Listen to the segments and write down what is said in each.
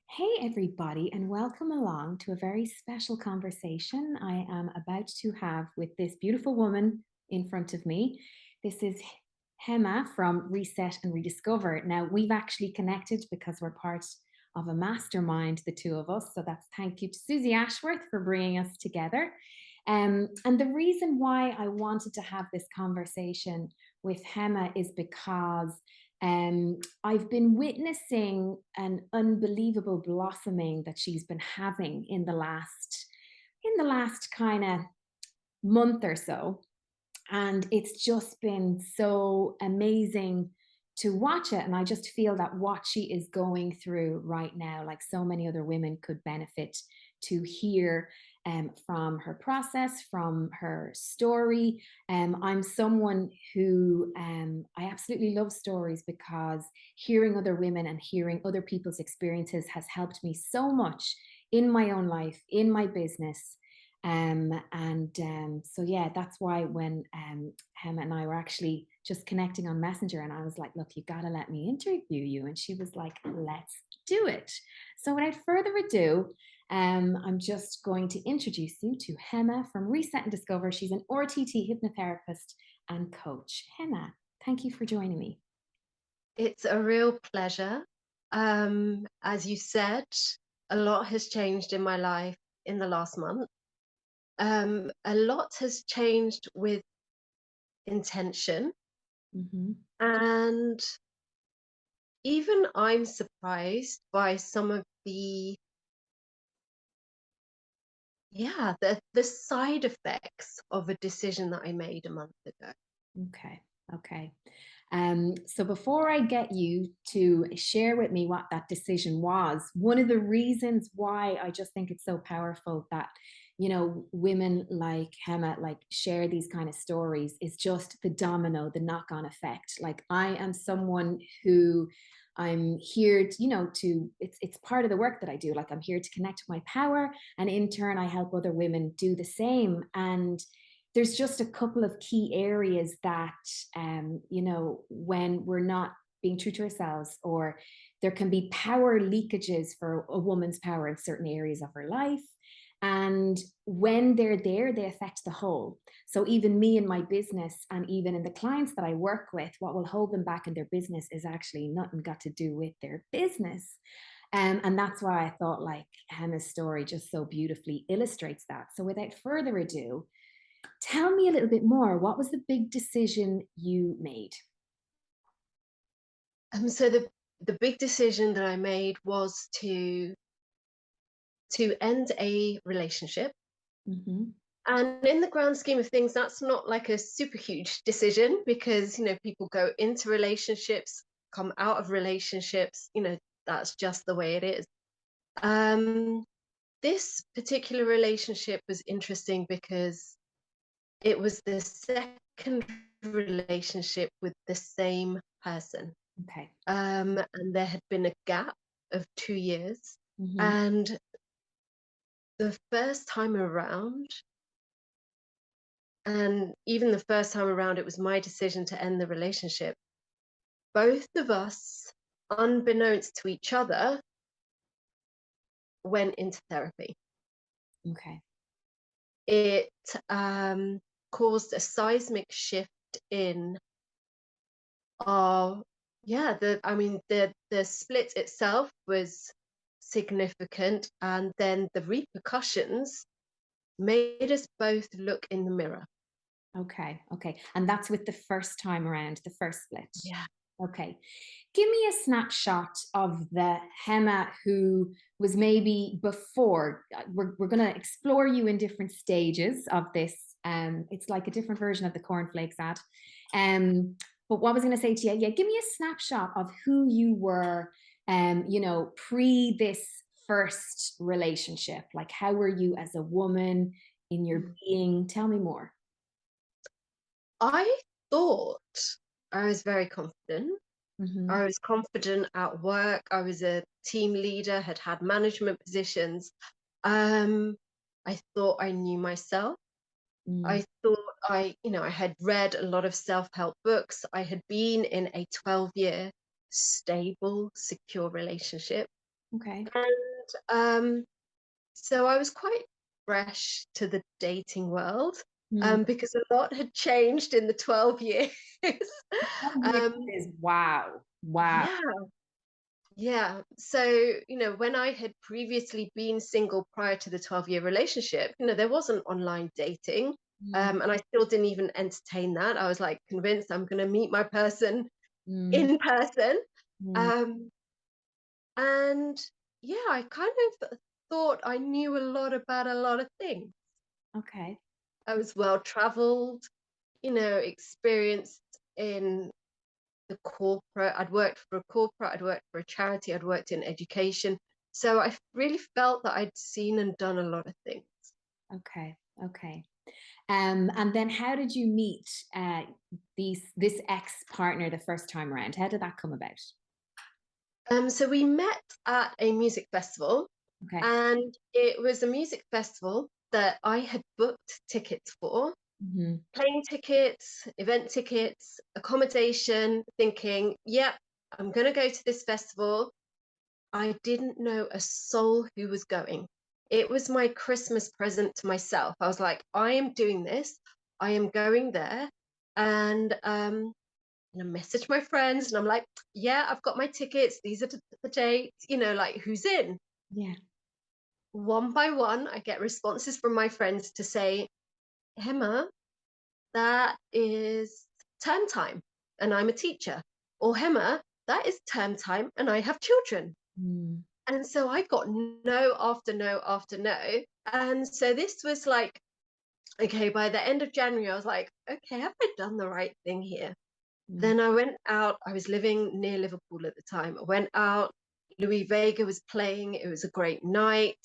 Hey, everybody, and welcome along to a very special conversation I am about to have with this beautiful woman in front of me. This is Hema from Reset and Rediscover. Now, we've actually connected because we're part of a mastermind, the two of us. So that's thank you to Susie Ashworth for bringing us together. And the reason why I wanted to have this conversation with Hema is because I've been witnessing an unbelievable blossoming that she's been having in the last kind of month or so, and it's just been so amazing to watch it. And I just feel that what she is going through right now, like so many other women, could benefit to hear from her process, from her story. I'm someone who I absolutely love stories because hearing other women and hearing other people's experiences has helped me so much in my own life, in my business. So yeah, that's why when Hema and I were actually just connecting on Messenger, and I was like, look, you gotta let me interview you. And she was like, let's do it. So without further ado, I'm just going to introduce you to Hema from Reset and Discover. She's an RTT hypnotherapist and coach. Hema, thank you for joining me. It's a real pleasure. As you said, a lot has changed in my life in the last month. A lot has changed with intention, Mm-hmm. and even I'm surprised by some of the side effects of a decision that I made a month ago. Okay. Okay. So before I get you to share with me what that decision was, one of the reasons why I just think it's so powerful that, women like Hema like share these kind of stories is just the domino, the knock-on effect. Like I am someone who I'm here to, it's part of the work that I do. Like I'm here to connect to my power, and in turn I help other women do the same. And there's just a couple of key areas that, when we're not being true to ourselves, or there can be power leakages for a woman's power in certain areas of her life. And when they're there, they affect the whole. So even me in my business, and even in the clients that I work with, what will hold them back in their business is actually nothing got to do with their business. And that's why I thought like Hannah's story just so beautifully illustrates that. So without further ado, tell me a little bit more. What was the big decision you made? So the big decision that I made was to end a relationship. Mm-hmm. And in the grand scheme of things, that's not like a super huge decision because, people go into relationships, come out of relationships, that's just the way it is. Um, this particular relationship was interesting because it was the second relationship with the same person. Okay. And there had been a gap of 2 years. Mm-hmm. And the first time around, and even the first time around, it was my decision to end the relationship. Both of us, unbeknownst to each other, went into therapy. Okay. It caused a seismic shift in our, yeah, the split itself was significant, and then the repercussions made us both look in the mirror. Okay. Okay. And that's with the first time around, the first split. Yeah. Okay. Give me a snapshot of the Hema who was maybe before. We're going to explore you in different stages of this. It's like a different version of the cornflakes ad. But what I was going to say to you, yeah, give me a snapshot of who you were, pre this first relationship. Like, how were you as a woman in your Mm. being? Tell me more. I thought I was very confident. Mm-hmm. I was confident at work. I was a team leader, had had management positions. Um, I thought I knew myself. Mm. I thought I had read a lot of self-help books. I had been in a 12-year stable, secure relationship. Okay. And so I was quite fresh to the dating world, Mm. because a lot had changed in the 12 years. 12 years um, is wow. Wow. yeah, yeah. So, when I had previously been single prior to the 12-year relationship, there wasn't online dating. Mm, And I still didn't even entertain that. I was like convinced I'm going to meet my person mm, in person. mm. Um, and yeah, I kind of thought I knew a lot about a lot of things. Okay. I was well traveled, experienced in the corporate. I'd worked for a corporate, I'd worked for a charity, I'd worked in education. So I really felt that I'd seen and done a lot of things. Okay. Okay. And then how did you meet this ex-partner the first time around? How did that come about? So we met at a music festival, Okay. and it was a music festival that I had booked tickets for, Hmm. plane tickets, event tickets, accommodation, thinking, yep, I'm going to go to this festival. I didn't know a soul who was going. It was my Christmas present to myself. I was like, I am doing this. I am going there. And I messaged my friends and I'm like, yeah, I've got my tickets. These are the dates, like who's in? Yeah. One by one, I get responses from my friends to say, Hema, that is term time and I'm a teacher. Or Hema, that is term time and I have children. Mm, And so I got no after no after no. And so this was like, okay, by the end of January, I was like, okay, have I done the right thing here? mm, Then I went out. I was living near Liverpool at the time. I went out. Louis Vega was playing. It was a great night.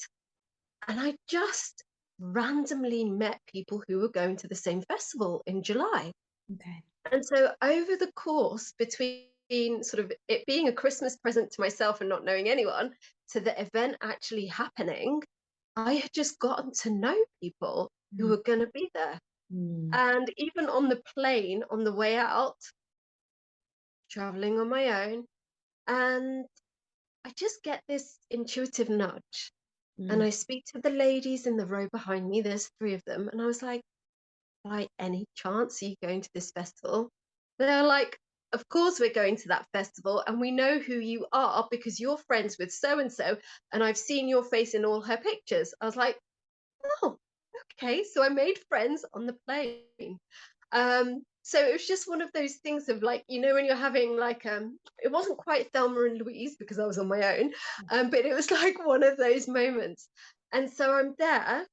And I just randomly met people who were going to the same festival in July. okay. And so over the course between sort of it being a Christmas present to myself and not knowing anyone to the event actually happening, I had just gotten to know people who Mm, were going to be there. mm, And even on the plane on the way out, traveling on my own, and I just get this intuitive nudge. And mm, I speak to the ladies in the row behind me, there's three of them. And I was like, by any chance, are you going to this festival? They're like, of course we're going to that festival and we know who you are because you're friends with so and so and I've seen your face in all her pictures. I was like, oh, okay. So I made friends on the plane. So it was just one of those things of like, when you're having like it wasn't quite Thelma and Louise because I was on my own, but it was like one of those moments. And so I'm there,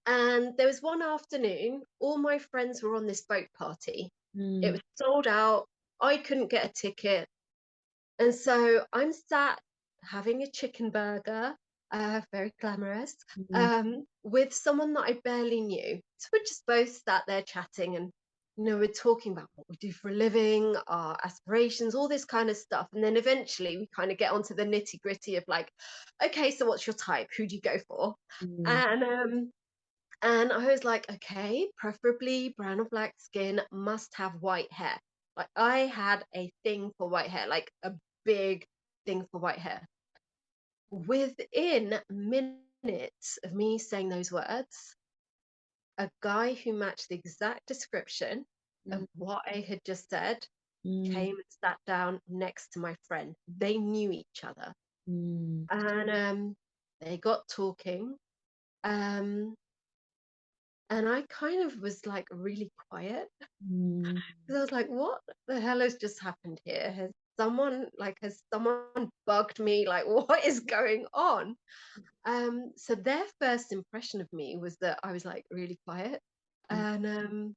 and there was one afternoon, all my friends were on this boat party. It mm, was sold out. I couldn't get a ticket. And so I'm sat having a chicken burger, very glamorous, mm, with someone that I barely knew. So we're just both sat there chatting and, we're talking about what we do for a living, our aspirations, all this kind of stuff. And then eventually we kind of get onto the nitty gritty of like, okay, so what's your type? Who do you go for? mm, And I was like, okay, preferably brown or black skin, must have white hair. Like I had a thing for white hair, like a big thing for white hair. Within minutes of me saying those words, a guy who matched the exact description of mm, what I had just said mm, came and sat down next to my friend. They knew each other. mm, And they got talking. Um, and I kind of was like really quiet mm, because I was like, what the hell has just happened here? Has someone bugged me? Like, what is going on? So their first impression of me was that I was like really quiet. mm. And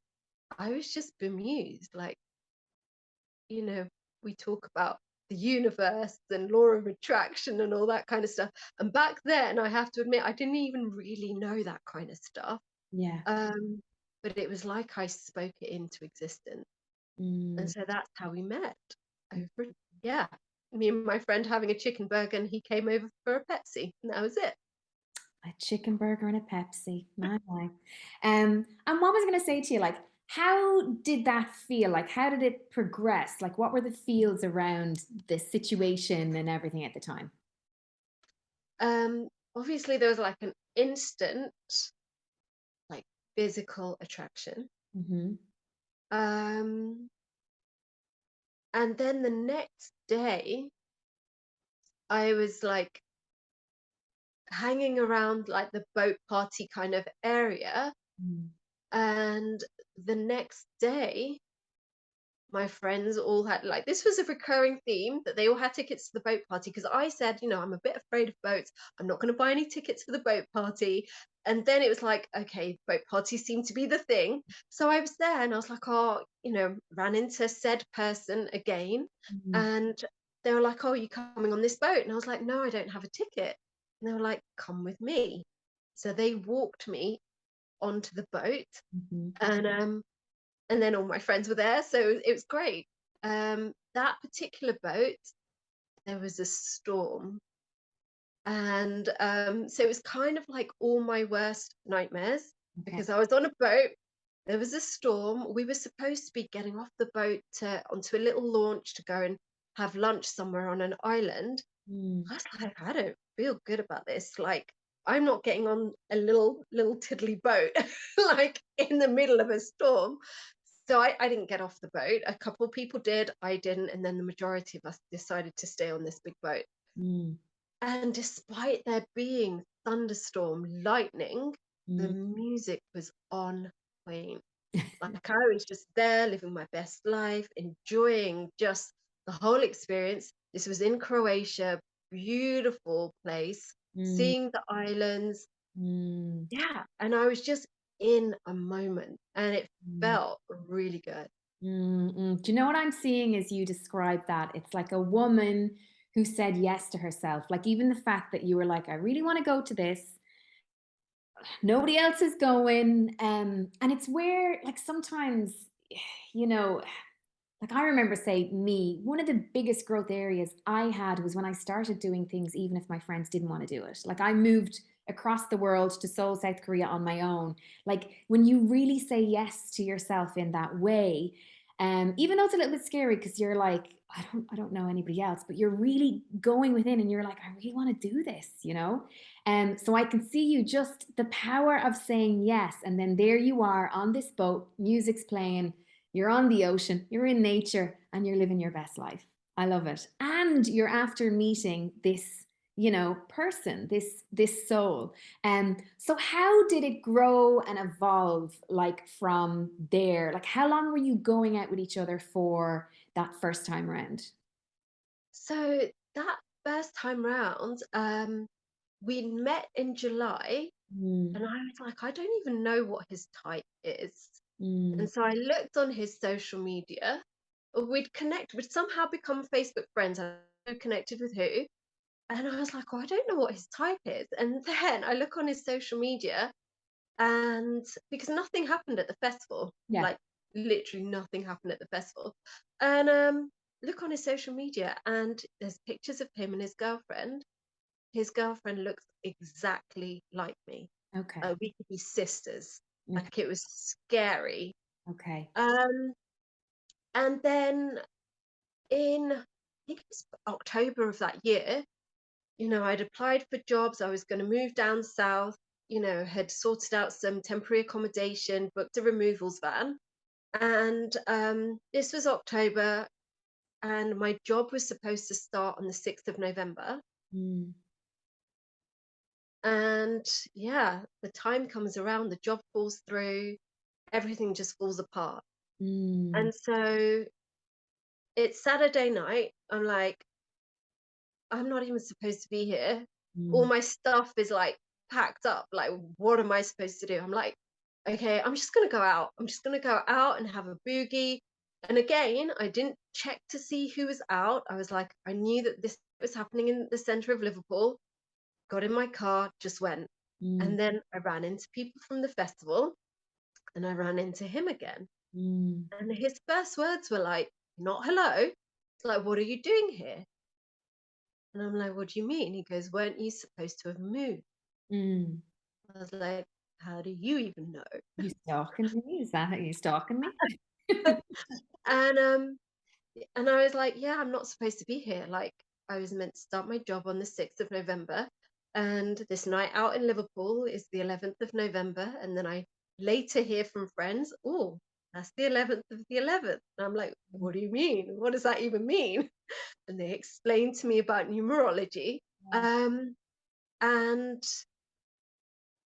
I was just bemused. Like, you know, we talk about the universe and law of attraction and all that kind of stuff. And back then, I have to admit, I didn't even really know that kind of stuff. Yeah. Um, but it was like I spoke it into existence. And Mm. so that's how we met over, yeah, me and my friend having a chicken burger, and he came over for a Pepsi, and that was it. A chicken burger and a Pepsi. My, my. And what was I going to say to you? Like, how did that feel? Like, how did it progress? Like, what were the feels around the situation and everything at the time? Obviously there was like an instant, like, physical attraction. Hmm. Um, and then the next day, I was like hanging around like the boat party kind of area. Mm. And the next day, my friends all had, like, this was a recurring theme, that they all had tickets to the boat party, because I said, I'm a bit afraid of boats. I'm not going to buy any tickets for the boat party. And then it was like, okay, boat parties seem to be the thing. So I was there and I was like, oh, ran into said person again. Mm. And they were like, oh, you coming on this boat? And I was like, no, I don't have a ticket. And they were like, come with me. So they walked me onto the boat. Mhm. And then all my friends were there, so it was great. That particular boat, there was a storm, and so it was kind of like all my worst nightmares, Okay. because I was on a boat. There was a storm. We were supposed to be getting off the boat onto a little launch to go and have lunch somewhere on an island. Mm. I was like, I don't feel good about this. Like, I'm not getting on a little tiddly boat, like, in the middle of a storm. So I didn't get off the boat. A couple people did, I didn't, and then the majority of us decided to stay on this big boat. Mm. And despite there being thunderstorm, lightning, the Mm. music was on point. Like, I was just there living my best life, enjoying just the whole experience. This was in Croatia, beautiful place, Mm. seeing the islands. Mm. Yeah. And I was just in a moment and it Mm. felt really good. Mm. Mm. Do you know what I'm seeing as you describe that? It's like a woman who said yes to herself. Like even the fact that you were like, I really want to go to this. Nobody else is going. And it's where like sometimes, you know, like I remember, say, me, one of the biggest growth areas I had was when I started doing things, even if my friends didn't want to do it. Like I moved across the world to Seoul, South Korea on my own. Like when you really say yes to yourself in that way, even though it's a little bit scary because you're like, I don't know anybody else, but you're really going within and you're like, I really want to do this, you know? And so I can see you just the power of saying yes. And then there you are on this boat, music's playing, you're on the ocean, you're in nature, and you're living your best life. I love it. And you're after meeting this, person, this soul. So how did it grow and evolve like from there? Like how long were you going out with each other for that first time around? So that first time round, we met in July, and Mm. I was like, I don't even know what his type is. Mm. And so I looked on his social media. We'd somehow become Facebook friends. I don't know who connected with who. And I was like, oh, I don't know what his type is. And then I look on his social media, and because nothing happened at the festival, Yeah. like, literally nothing happened at the festival. And look on his social media, and there's pictures of him and his girlfriend. His girlfriend looks exactly like me. Okay. We could be sisters. Okay. Like, it was scary. Okay. Um, and then I think it was October of that year, I'd applied for jobs. I was going to move down south, had sorted out some temporary accommodation, booked a removals van. And this was October, and my job was supposed to start on the 6th of November. Mm. And yeah, the time comes around, the job falls through, everything just falls apart. Mm. And so it's Saturday night. I'm like, I'm not even supposed to be here. All Mm. my stuff is like packed up. Like, what am I supposed to do? I'm like, okay, I'm just going to go out. I'm just going to go out and have a boogie. And again, I didn't check to see who was out. I was like, I knew that this was happening in the center of Liverpool, got in my car, just went. Mm. And then I ran into people from the festival, and I ran into him again. Mm. And his first words were like, not hello. It's like, what are you doing here? And I'm like, what do you mean? He goes, weren't you supposed to have moved? Mm. I was like, how do you even know? You stalking me? Is that how you stalking me? And and I was like, yeah, I'm not supposed to be here. Like, I was meant to start my job on the 6th of November. And this night out in Liverpool is the 11th of November. And then I later hear from friends, oh, that's the 11th of the 11th. And I'm like, what do you mean? What does that even mean? And they explained to me about numerology. Yeah. Um, and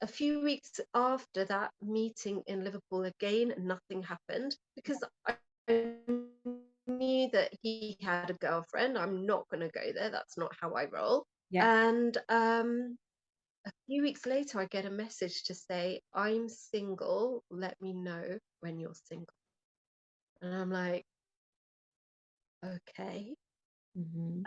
a few weeks after that meeting in Liverpool, again, nothing happened because I knew that he had a girlfriend. I'm not going to go there. That's not how I roll. Yeah. And a few weeks later, I get a message to say, I'm single. Let me know when you're single. And I'm like, okay. Hmm.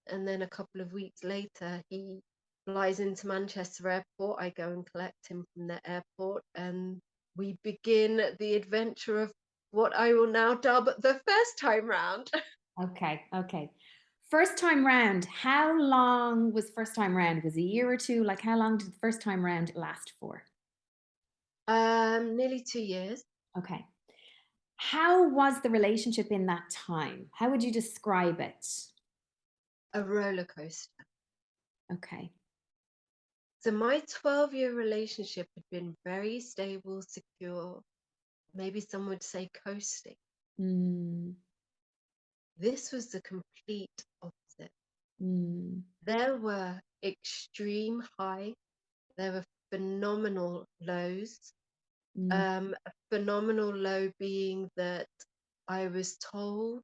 And then a couple of weeks later, he flies into Manchester Airport. I go and collect him from the airport, and we begin the adventure of what I will now dub the first time round. Okay. Okay. First time round, how long was first time round? Was it a year or two? Like, how long did the first time round last for? Nearly 2 years. Okay. How was the relationship in that time? How would you describe it? A roller coaster. Okay. So my 12-year relationship had been very stable, secure, maybe some would say coasting. Mm, This was the complete opposite. mm, There were extreme highs, there were phenomenal lows. mm, A phenomenal low being that I was told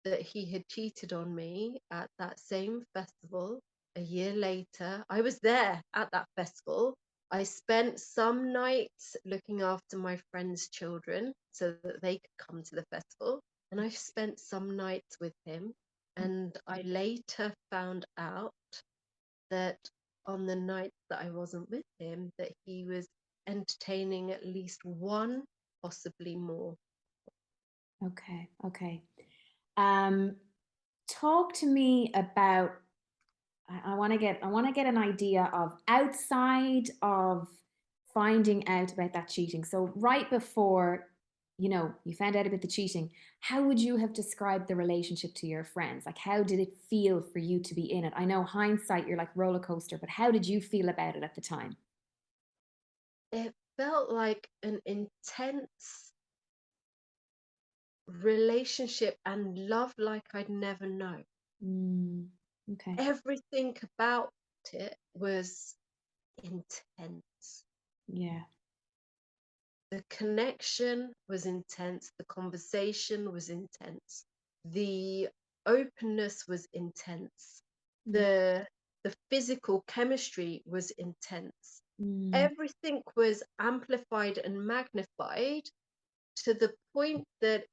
that he had cheated on me at that same festival a year later. I was there at that festival. I spent some nights looking after my friends' children so that they could come to the festival. And I spent some nights with him. And I later found out that on the night that I wasn't with him, that he was entertaining at least one, possibly more. okay. Okay. Um, talk to me about I want to get an idea of outside of finding out about that cheating. So right before, you found out about the cheating, how would you have described the relationship to your friends? Like, how did it feel for you to be in it? I know hindsight, you're like roller coaster, but how did you feel about it at the time? It felt like an intense relationship and love like I'd never known. Mm, okay. Everything about it was intense. Yeah. The connection was intense. The conversation was intense. The openness was intense. Yeah. The physical chemistry was intense. Mm, Everything was amplified and magnified to the point that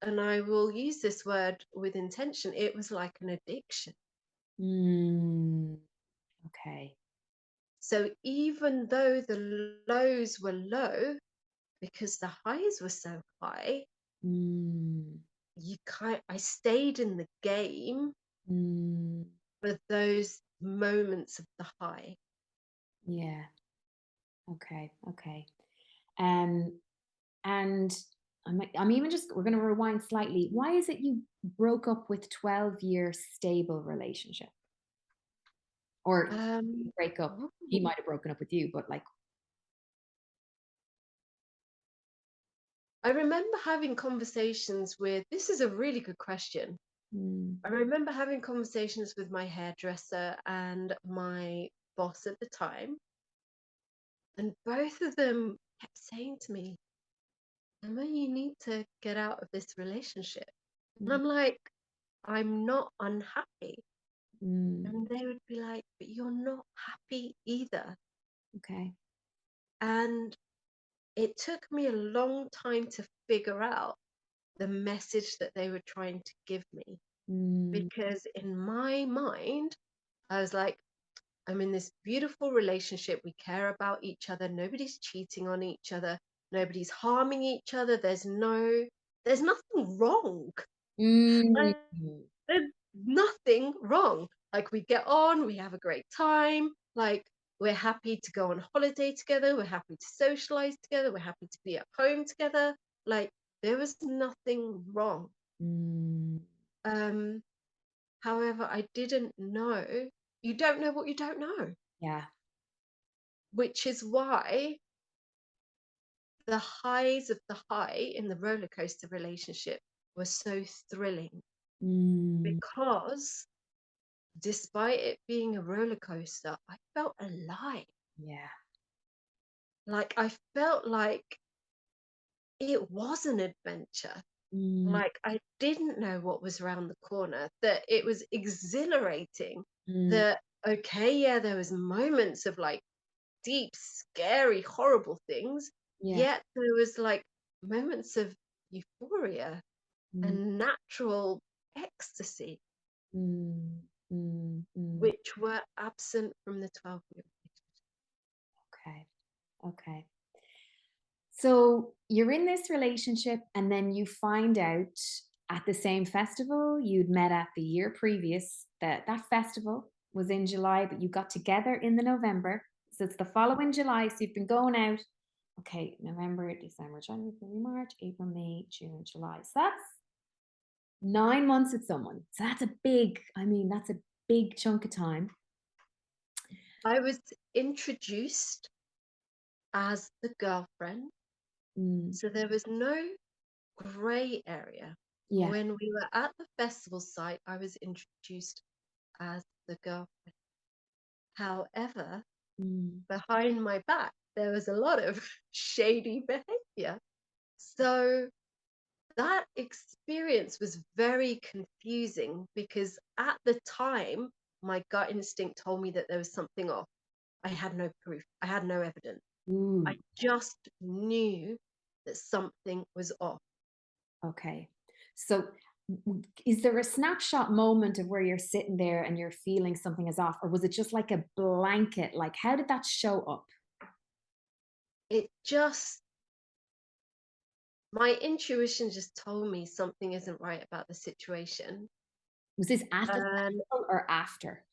and I will use this word with intention, it was like an addiction. mm, okay. So even though the lows were low, because the highs were so high, Mm, I stayed in the game mm, for those moments of the high. yeah. Okay. Okay. Um, and I'm even just, we're going to rewind slightly. Why is it you broke up with 12-year stable relationship? Or Um, break up, he ooh. might have broken up with you, but like, I remember having conversations with, this is a really good question. mm, I remember having conversations with my hairdresser and my boss at the time, and both of them kept saying to me, Emma, you need to get out of this relationship. And mm, I'm like, I'm not unhappy. mm, And they would be like, but you're not happy either. okay. And it took me a long time to figure out the message that they were trying to give me. Mm, Because in my mind, I was like, I'm in this beautiful relationship. We care about each other. Nobody's cheating on each other. Nobody's harming each other. There's nothing wrong. mm, Like, there's nothing wrong. Like, we get on, we have a great time. Like, we're happy to go on holiday together. We're happy to socialize together. We're happy to be at home together. Like, there was nothing wrong. mm, Um, However, I didn't know. You don't know what you don't know, Yeah. which is why the highs of the high in the roller coaster relationship were so thrilling, Mm, because despite it being a roller coaster, I felt alive. yeah. Like, I felt like it was an adventure. Mm, Like, I didn't know what was around the corner, that it was exhilarating, mm, that, okay, yeah, there was moments of like deep, scary, horrible things, yeah. yet there was like moments of euphoria Mm, and natural ecstasy, mm, mm, mm. which were absent from the 12-year. Okay. Okay. So you're in this relationship, and then you find out at the same festival you'd met at the year previous that that festival was in July, but you got together in the November. So it's the following July. So you've been going out. Okay, November, December, January, February, March, April, May, June, July. So that's 9 months with someone. So that's a big, I mean, that's a big chunk of time. I was introduced as the girlfriend, Mm, so there was no gray area. yeah. When we were at the festival site, I was introduced as the girlfriend. However, Mm, behind my back, there was a lot of shady behavior. So that experience was very confusing, because at the time, my gut instinct told me that there was something off. I had no proof, I had no evidence. I ooh, just knew that something was off. okay. So, is there a snapshot moment of where you're sitting there and you're feeling something is off, or was it just like a blanket? Like, how did that show up? It just, my intuition just told me something isn't right about the situation. Was this at the And festival or after?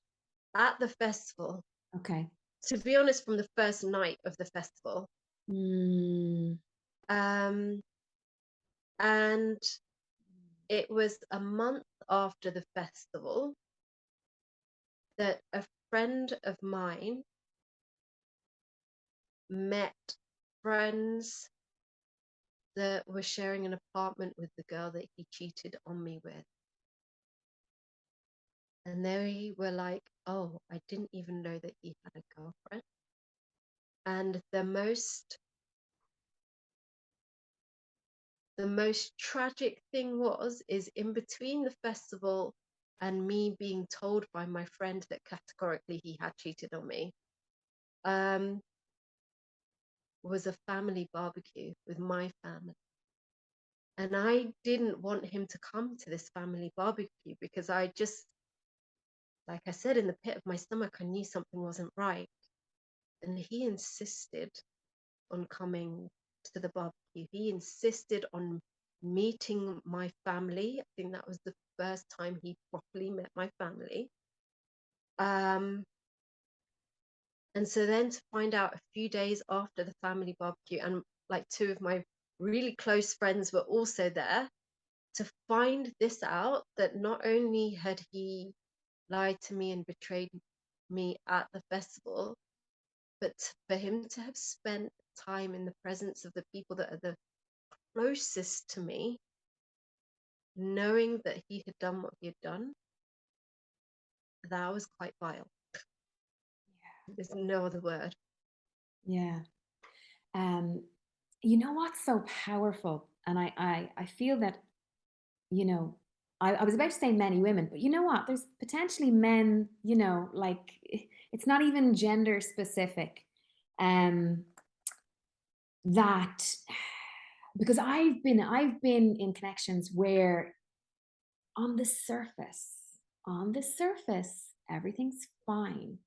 at the festival, Okay. to be honest, from the first night of the festival, Mm, um, and it was a month after the festival that a friend of mine met friends that were sharing an apartment with the girl that he cheated on me with. And they were like, oh, I didn't even know that he had a girlfriend. And the most tragic thing is in between the festival and me being told by my friend that categorically he had cheated on me, um, was a family barbecue with my family. And I didn't want him to come to this family barbecue, because I just, like I said, in the pit of my stomach, I knew something wasn't right. And he insisted on coming to the barbecue. He insisted on meeting my family. I think that was the first time he properly met my family. Um, and so then to find out a few days after the family barbecue, and like two of my really close friends were also there, to find this out, that not only had he lied to me and betrayed me at the festival, but for him to have spent time in the presence of the people that are the closest to me, knowing that he had done what he had done, that was quite vile. There's no other word. yeah. Um, you know what's so powerful? And I feel that, you know, I was about to say many women, but you know what? There's potentially men, like it's not even gender specific. Um, that because I've been in connections where on the surface, everything's fine,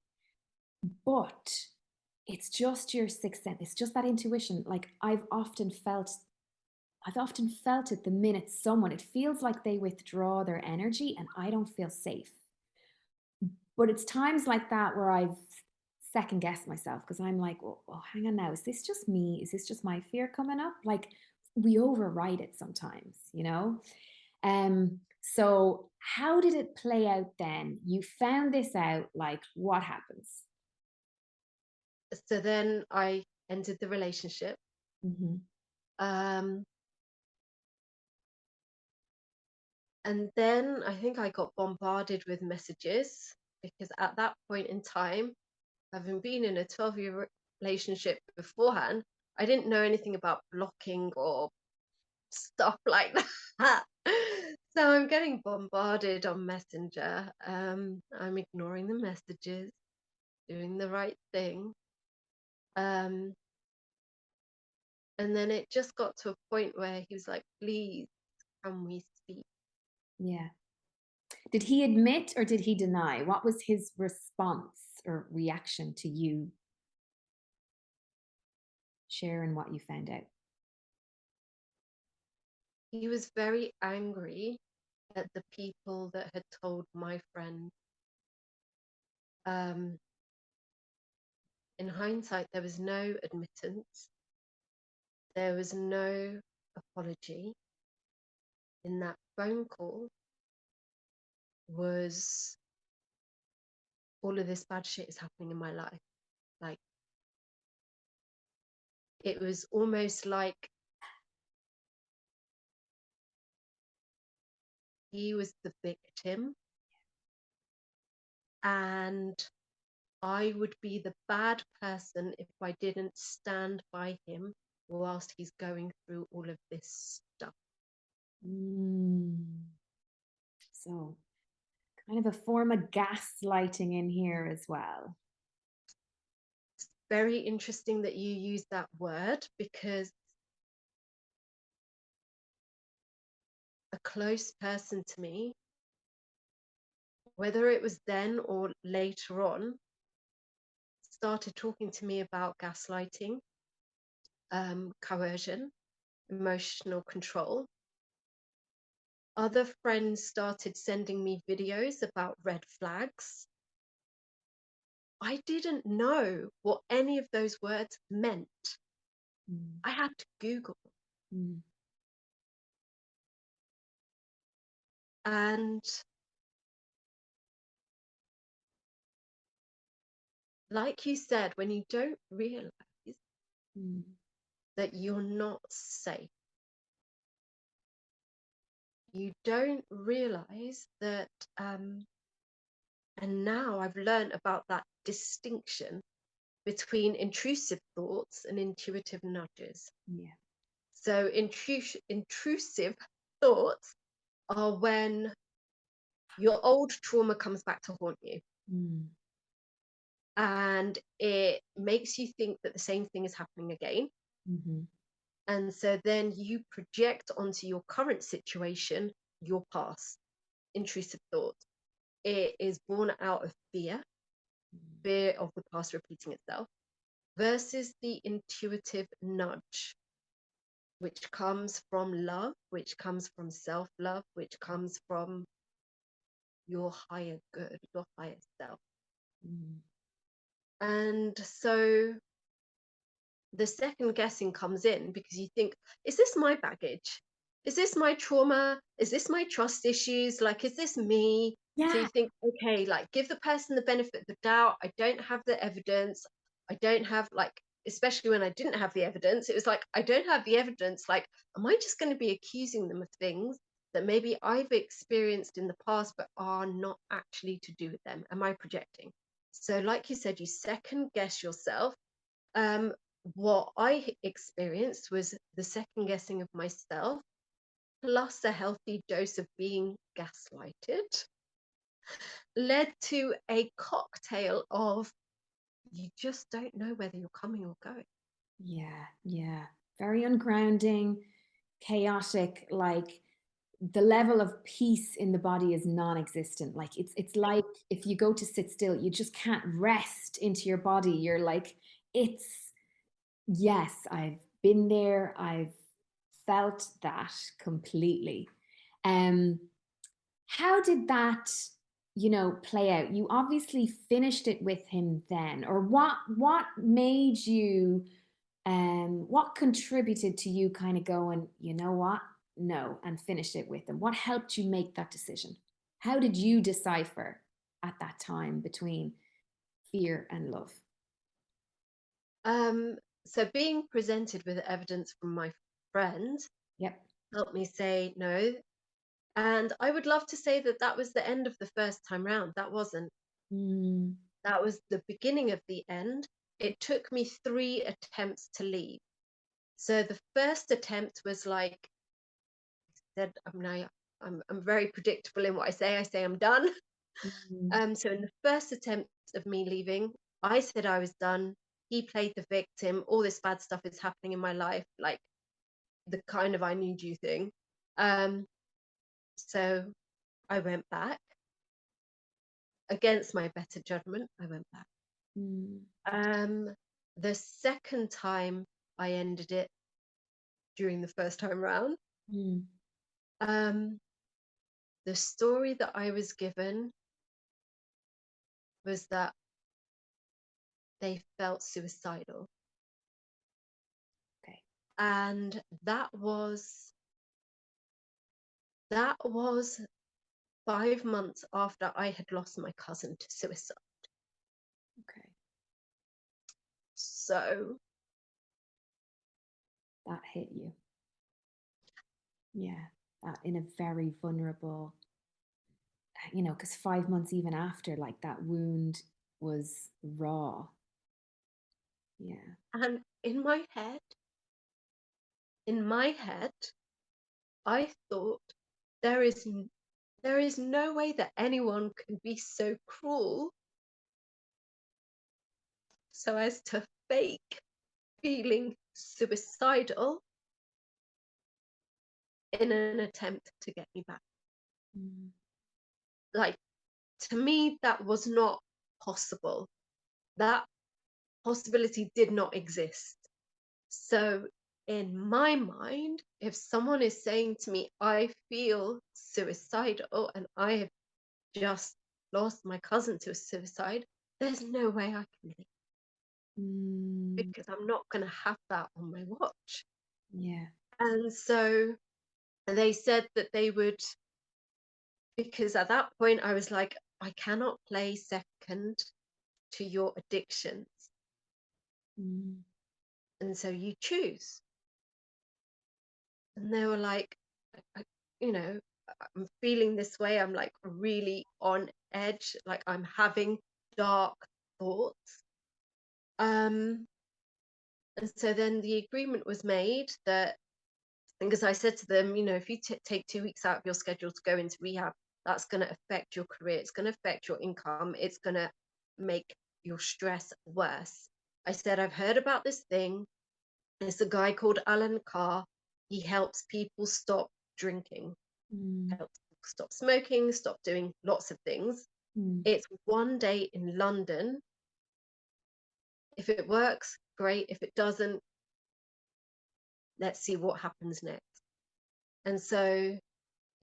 but it's just your sixth sense. It's just that intuition. Like I've often felt it the minute it feels like they withdraw their energy and I don't feel safe. But it's times like that where I've second guessed myself because I'm like, well, hang on now. Is this just me? Is this just my fear coming up? Like we override it sometimes, you know? So how did it play out then? You found this out, like what happens? So then I ended the relationship. Hmm. Um, and then I think I got bombarded with messages because at that point in time, having been in a 12-year relationship beforehand, I didn't know anything about blocking or stuff like that. So I'm getting bombarded on Messenger. I'm ignoring the messages, doing the right thing. Um, and then it just got to a point where he was like, please, can we speak? Yeah. Did he admit or did he deny? What was his response or reaction to you sharing what you found out? He was very angry at the people that had told my friend. Um, in hindsight, there was no admittance, there was no apology. In that phone call was all of this bad shit is happening in my life. Like, it was almost like he was the victim and I would be the bad person if I didn't stand by him whilst he's going through all of this stuff. Mm. So, kind of a form of gaslighting in here as well. Very interesting that you use that word because a close person to me, whether it was then or later on, started talking to me about gaslighting, coercion, emotional control. Other friends started sending me videos about red flags. I didn't know what any of those words meant. Mm. I had to Google. Mm. And like you said, when you don't realize Mm. that you're not safe, you don't realize that, and now I've learned about that distinction between intrusive thoughts and intuitive nudges. Yeah. So, intrusive thoughts are when your old trauma comes back to haunt you Mm. and it makes you think that the same thing is happening again. Hmm. And so then you project onto your current situation your past. Intrusive thought. It is born out of fear, fear of the past repeating itself, versus the intuitive nudge, which comes from love, which comes from self love, which comes from your higher good, your higher self. Mm. And so the second guessing comes in because you think, is this my baggage? Is this my trauma? Is this my trust issues? Like, is this me? So you Yeah. think, okay, like, give the person the benefit of the doubt. I don't have the evidence. I don't have, like, especially when I didn't have the evidence, it was like, I don't have the evidence. Like, am I just going to be accusing them of things that maybe I've experienced in the past, but are not actually to do with them? Am I projecting? So, like you said, you second guess yourself. um, what I experienced was the second guessing of myself, plus a healthy dose of being gaslighted, led to a cocktail of you just don't know whether you're coming or going. Yeah. Yeah. Very ungrounding, chaotic, like the level of peace in the body is non-existent. Like it's like if you go to sit still, you just can't rest into your body. You're like, it's yes, I've been there. I've felt that completely. Um, how did that, play out? You obviously finished it with him then, or what made you what contributed to you kind of going, you know what? no and finish it with them? What helped you make that decision? How did you decipher at that time between fear and love? Um, so being presented with evidence from my friend Yep. helped me say no. And I would love to say that that was the end of the first time round. That wasn't. Mm, That was the beginning of the end. It took me 3 attempts to leave. So the first attempt was like I said, I'm very predictable in what I say. I say I'm done. mm, So in the first attempt of me leaving, I said I was done. He played the victim. All this bad stuff is happening in my life, like the kind of I need you thing. Um, so I went back against my better judgment. I went back. mm, Um, the second time I ended it during the first time round, mm, um, the story that I was given was that they felt suicidal. okay. And that was 5 months after I had lost my cousin to suicide. Okay. So That hit you. Yeah. That in a very vulnerable, because 5 months even after, like that wound was raw. Yeah. and in my head, I thought there is there is no way that anyone can be so cruel so as to fake feeling suicidal in an attempt to get me back. Mm, Like, to me, that was not possible. That possibility did not exist. So, in my mind, if someone is saying to me, I feel suicidal and I have just lost my cousin to suicide, there's no way I can leave mm, because I'm not going to have that on my watch. yeah. And so they said that they would, because at that point I was like, I cannot play second to your addictions. Mm, And so you choose. And they were like, I, you know, I'm feeling this way. I'm like really on edge, like I'm having dark thoughts. Um, and so then the agreement was made that, because I said to them, if you take 2 weeks out of your schedule to go into rehab, that's going to affect your career. It's going to affect your income. It's going to make your stress worse. I said, I've heard about this thing. It's a guy called Alan Carr. He helps people stop drinking, mm, helps people stop smoking, stop doing lots of things. mm, It's one day in London. If it works, great. If it doesn't, let's see what happens next. And so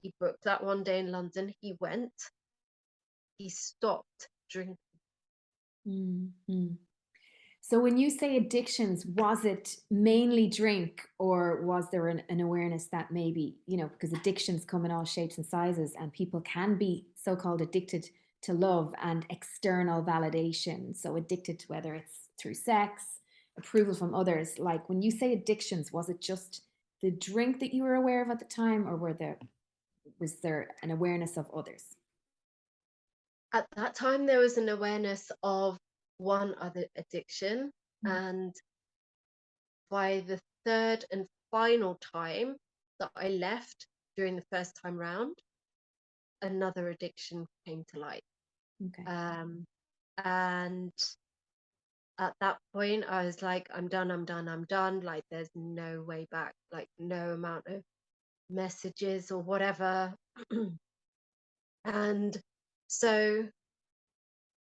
he booked that one day in London. He went, he stopped drinking. mm, mm. So when you say addictions, was it mainly drink, or was there an awareness that maybe, because addictions come in all shapes and sizes, and people can be so-called addicted to love and external validation. So addicted to whether it's through sex, approval from others. Like when you say addictions, was it just the drink that you were aware of at the time, or was there an awareness of others? At that time, there was an awareness of one other addiction. Mm, And by the third and final time that I left during the first time round, another addiction came to light. okay. Um, and at that point, I was like, I'm done, I'm done, I'm done. Like, there's no way back, like, no amount of messages or whatever. And so,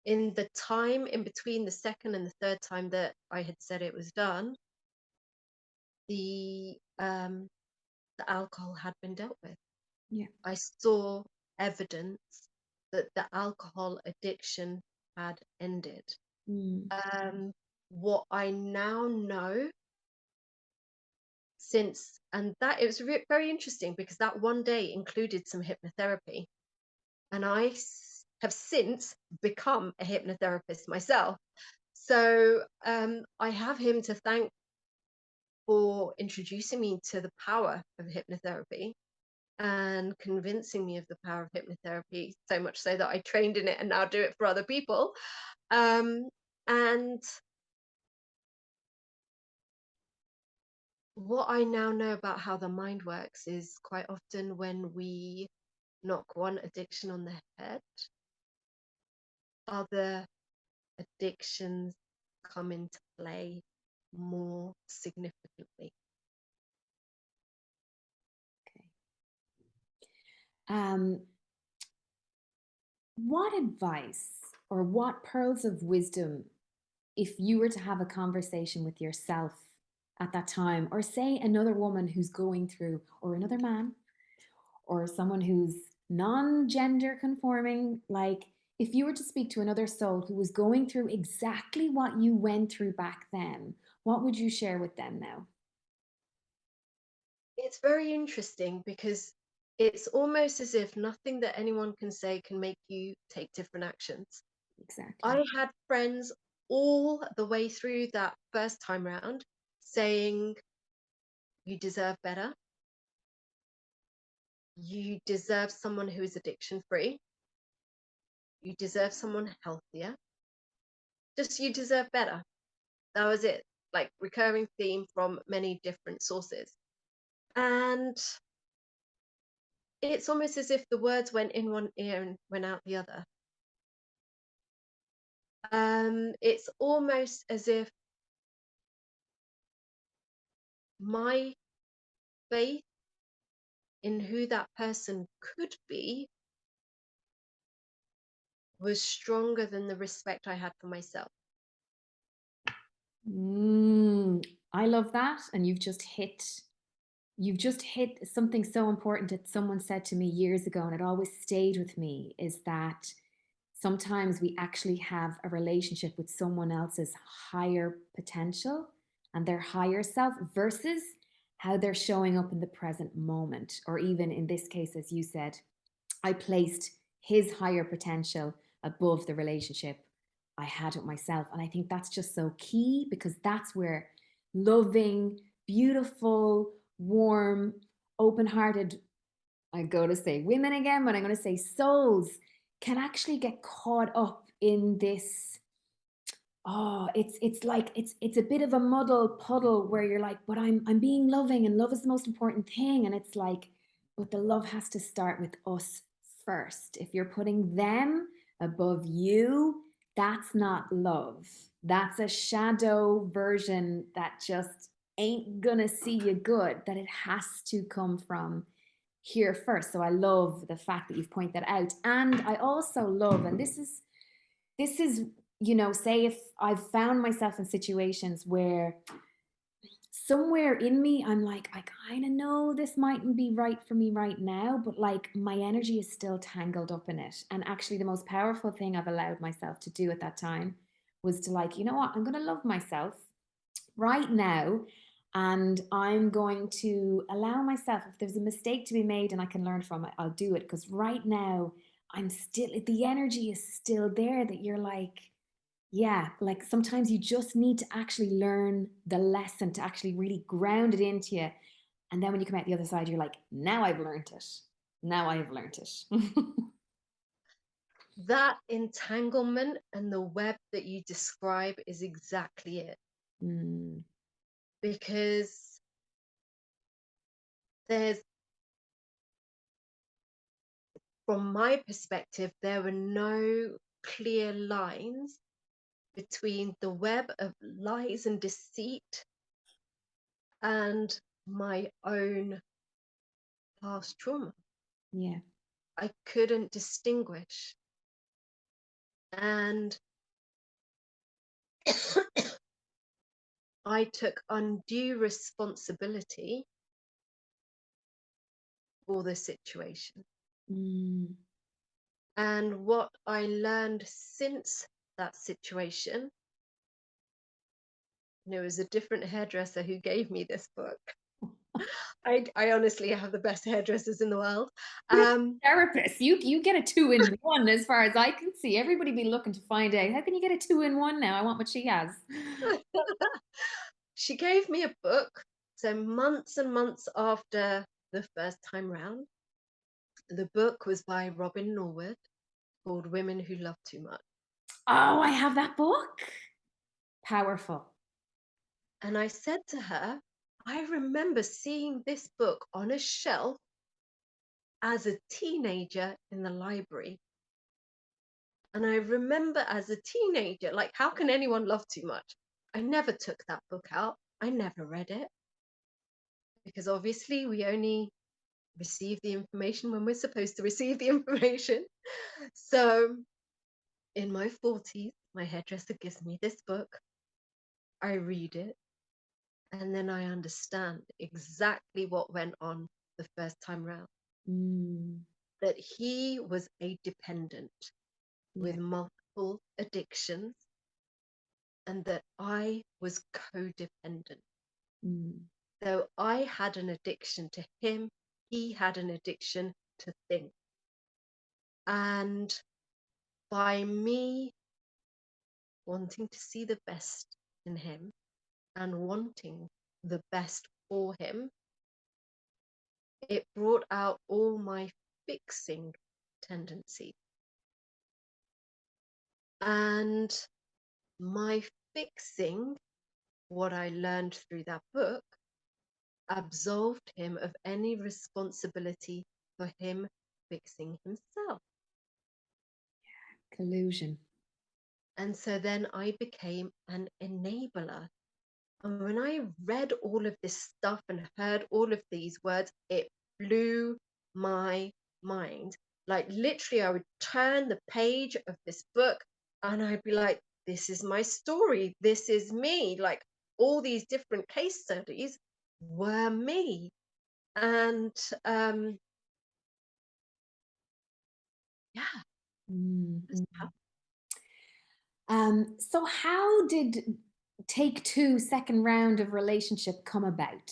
in the time in between the second and the third time that I had said it was done, the um, the alcohol had been dealt with. Yeah. I saw evidence that the alcohol addiction had ended. Mm, Um, what I now know since, and that it was very interesting because that one day included some hypnotherapy, and have since become a hypnotherapist myself. So I have him to thank for introducing me to the power of hypnotherapy and convincing me of the power of hypnotherapy, so much so that I trained in it and now do it for other people. Um, and what I now know about how the mind works is quite often when we knock one addiction on the head, other addictions come into play more significantly. Okay. Um, what advice or what pearls of wisdom, if you were to have a conversation with yourself at that time, or say another woman who's going through, or another man, or someone who's non gender conforming, like if you were to speak to another soul who was going through exactly what you went through back then, what would you share with them now? It's very interesting because it's almost as if nothing that anyone can say can make you take different actions. Exactly. I had friends all the way through that first time round saying, you deserve better. You deserve someone who is addiction free. You deserve someone healthier. Just you deserve better. That was it. Like recurring theme from many different sources. And it's almost as if the words went in one ear and went out the other. It's almost as if my faith in who that person could be was stronger than the respect I had for myself. I love that. And you've just hit something so important that someone said to me years ago, and it always stayed with me, is that sometimes we actually have a relationship with someone else's higher potential and their higher self versus how they're showing up in the present moment. Or even in this case, as you said, I placed his higher potential above the relationship I had with myself. And I think that's just so key because that's where loving, beautiful, warm, open hearted, I go to say women again, but I'm going to say souls can actually get caught up in this. Oh, it's like it's a bit of a muddle puddle where you're like, but I'm being loving and love is the most important thing. And it's like, but the love has to start with us first. If you're putting them above you, that's not love. That's a shadow version that just ain't gonna see you good. That it has to come from here first. So I love the fact that you've pointed that out. And I also love, and this is, say if I've found myself in situations where somewhere in me I'm like, I kind of know this mightn't be right for me right now, but like my energy is still tangled up in it. And actually the most powerful thing I've allowed myself to do at that time was to like, you know what, I'm going to love myself right now. And I'm going to allow myself, if there's a mistake to be made and I can learn from it, I'll do it. Because right now, the energy is still there that you're like, yeah, like sometimes you just need to actually learn the lesson to actually really ground it into you. And then when you come out the other side, you're like, now I've learned it. Now I have learned it. That entanglement and the web that you describe is exactly it. Mm, Because there's, from my perspective, there were no clear lines between the web of lies and deceit and my own past trauma. yeah. I couldn't distinguish. And I took undue responsibility for the situation. Mm, And what I learned since that situation, it was a different hairdresser who gave me this book. I honestly have the best hairdressers in the world. You're Um, a therapist. You get a two in one as far as I can see. Everybody be looking to find out how can you get a two in one now? I want what she has. she gave me a book. So months and months after the first time round, the book was by Robin Norwood called Women Who Love Too Much. Oh, I have that book. Powerful. And I said to her, I remember seeing this book on a shelf as a teenager in the library. And I remember as a teenager, like, how can anyone love too much? I never took that book out. I never read it because obviously we only receive the information when we're supposed to receive the information. So in my 40s, my hairdresser gives me this book. I read it and then I understand exactly what went on the first time round. Mm, That he was a dependent yeah. with multiple addictions and that I was codependent. Mm, So I had an addiction to him, he had an addiction to things. And by me wanting to see the best in him and wanting the best for him, it brought out all my fixing tendencies. And my fixing, what I learned through that book, absolved him of any responsibility for him fixing himself. collusion. And so then I became an enabler. And when I read all of this stuff and heard all of these words, it blew my mind. Like literally, I would turn the page of this book and I'd be like, this is my story. This is me. Like all these different case studies were me. And yeah, Mm, it was mm. tough. So how did take two second round of relationship come about?